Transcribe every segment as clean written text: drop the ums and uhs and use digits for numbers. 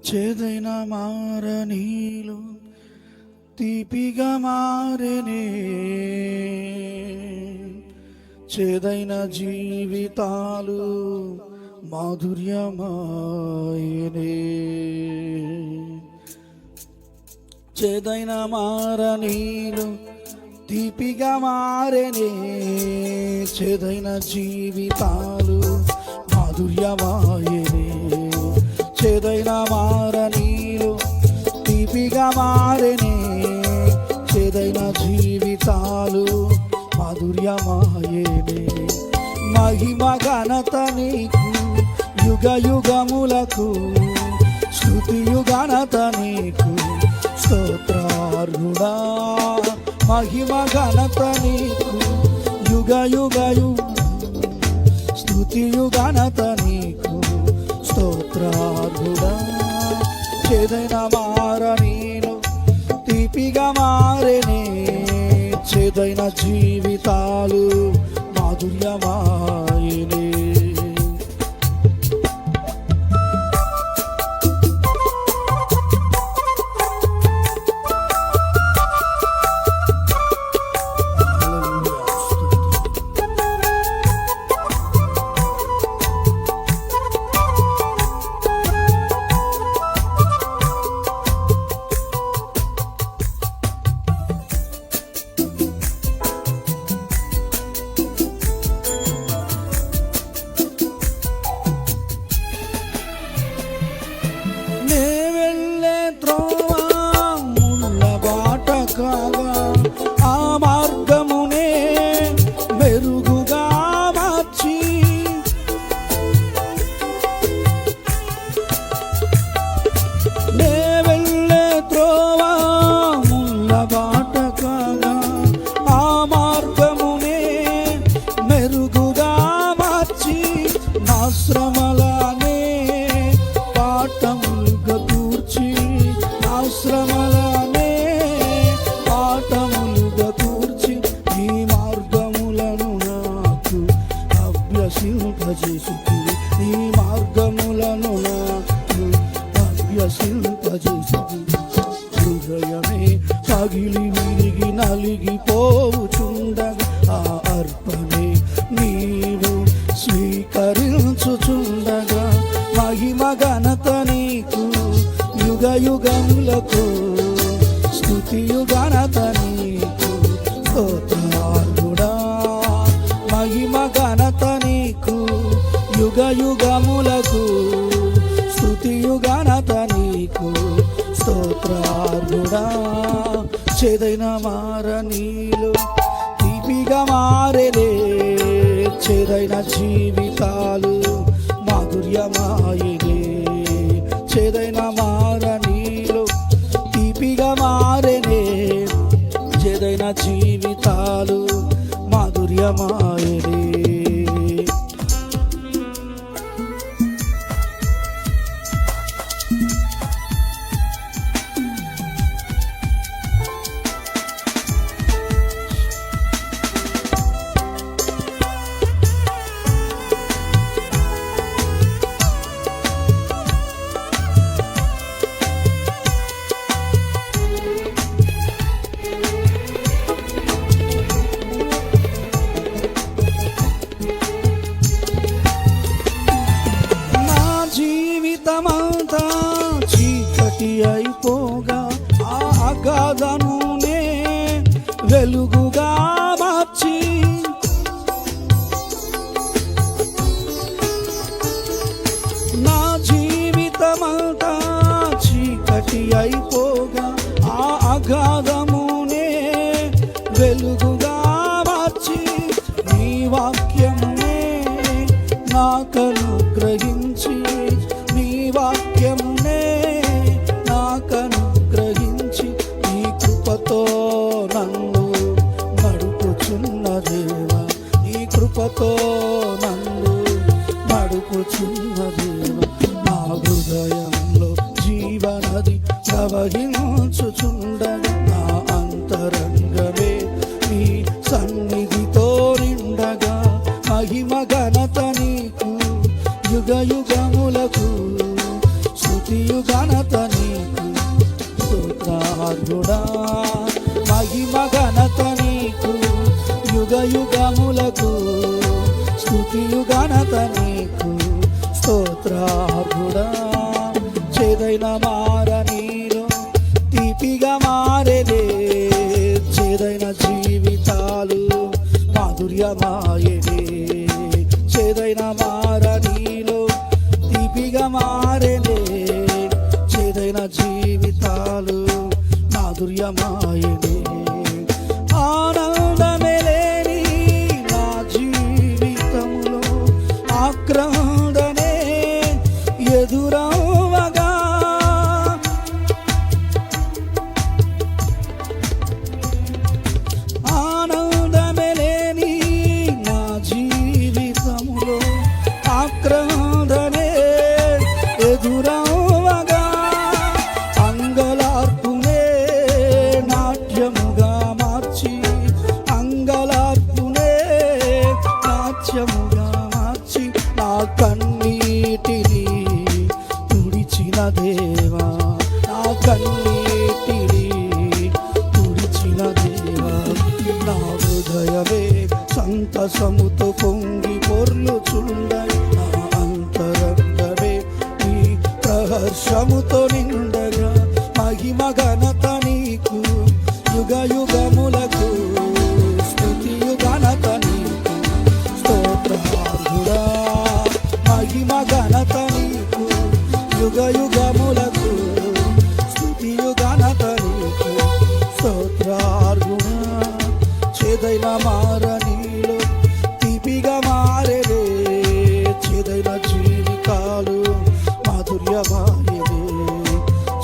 చేదైన మారనీలు తీపిగా మారెనే, చేదైన జీవితాలు మాధుర్యమాయనే. చేదైన మారనీలు తీపిగా మారెనే, చేదైన జీవితాలు మాధుర్యమాయనే. చేదైన మారనీలు తీపిగా మారెనే, చేదైన జీవితాలు మాధుర్యమాయనే. మహిమ ఘనత నీకు యుగ యుగములకు, స్తుతియు ఘనత నీకు స్తోత్రార్హుడా. మహిమ ఘనత నీకు యుగ యుగయు, స్తుతియు ఘనత నీకు స్తోత్రార్హుడా. చేదైన మారనీలు తీపిగా మారెనే, చేదైన జీవితాలు మాధుర్యమాయనే. ఆ మార్గమునే మెరుగుగా మార్చి, నే వెళ్ళే త్రోవ ముళ్ళ బాట కాగా, ఆ మార్గమునే మెరుగుగా మార్చి, నా శ్రమలనే పాఠములుగా కూర్చి, నా శ్రమలనే పాఠములుగా కూర్చి, ఈ మార్గములను నాకు అభ్యసింపజేసుకుని, ఈ మార్గములను నాకు అభ్యసింపజేసుకుని. హృదయమే పగిలి విరిగి నలిగిపోవుచుండగా, ఆ అర్పణే నీవు స్వీకరించుచుండగా, మహిమ ఘనత నీకు యుగ యుగములకు, స్తుతియు ఘనత నీకు స్తోత్రార్హుడా. మహిమ ఘనత నీకు యుగ యుగములకు, స్తుతియు ఘనత నీకు స్తోత్రార్హుడా. చేదైన మారనీలు తీపిగా మారెనే, చేదైన జీవితాలు మాధుర్యమాయనే. చేదైన మారనీలు తీపిగా మారెనే, చేదైన జీవితాలు మాధుర్యమాయనే. జీవితమంతా చీకటి అయిపోగా, ఆ అగాధమునే వెలుగుగా మార్చి, నా జీవితమంతా చీకటి అయిపోగా, ఆ అగాధమునే వెలుగుగా మార్చి, నీ వాక్యమునే నాకనుగ్రహించి, నీ వాక్యమునే నాకనుగ్రహించి, నీ కృపతో నన్ను నడుపుచున్న దేవా, నీ కృపతో నన్ను నడుపుచున్న దేవా. నా హృదయంలో జీవనది ప్రవహించుచుండగా, నా అంతరంగమే నీ సన్నిధితో నిండగా, మహిమ ఘనత నీకు యుగ యుగములకు, స్తుతియు ఘనత నీకు స్తోత్రార్హుడా మహిమ ఘనత నీకు యుగ యుగములకు స్తుతియు ఘనత నీకు స్తోత్రార్హుడా చేదైన మార నీలో తీపిగా మారేలే చేదైన జీవితాలు మాధుర్యమాయనే చేదైన మార నీలో తీపిగా మారేలే చేదైన జీవితాలు మాధుర్యమాయనే ఆనందమే లేని నా జీవితంలో ఆక్రందనే ఎదురవగా ఆనందమే లేని నా జీవితంలో ఆక్రందనే ఎదురవగా అంగలార్పునే నాట్యముగా మార్చి అంగలార్పునే నాట్యముగా మార్చి నా కన్నీటిని తుడిచిన దేవా నా కన్నీటిని తుడిచిన దేవా నా హృదయమే సంతసముతో పొంగి పొర్లుచుండై నా అంతరంగమే నీ ప్రహర్షముతో నిండగా మహిమ ఘనత నీకు యుగ యుగములకు స్తుతియు ఘనత నీకు స్తోత్రార్హుడా మహిమ ఘనత నీకు యుగ యుగములకు స్తుతియు ఘనత నీకు స్తోత్రార్హుడా చేదైన మార నీలో తీపిగా మారేలే చేదైన జీవితాలు మాధుర్యమాయనే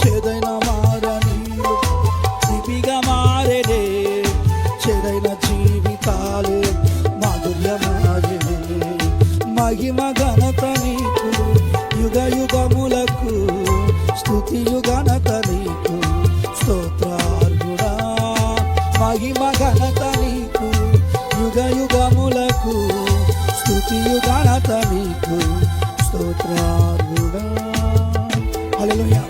చేదైన మార నీలో తీపిగా మారేలే చేదైన జీవితాలు మాధుర్యమాయనే మహిమ ఘనత నీకు యుగ యుగములకు స్తుతియు ఘనత నీకు స్తోత్రార్హుడా మహిమ ఘనత నీకు యుగ యుగములకు స్తుతియు ఘనత నీకు స్తోత్రార్హుడా హల్లెలూయా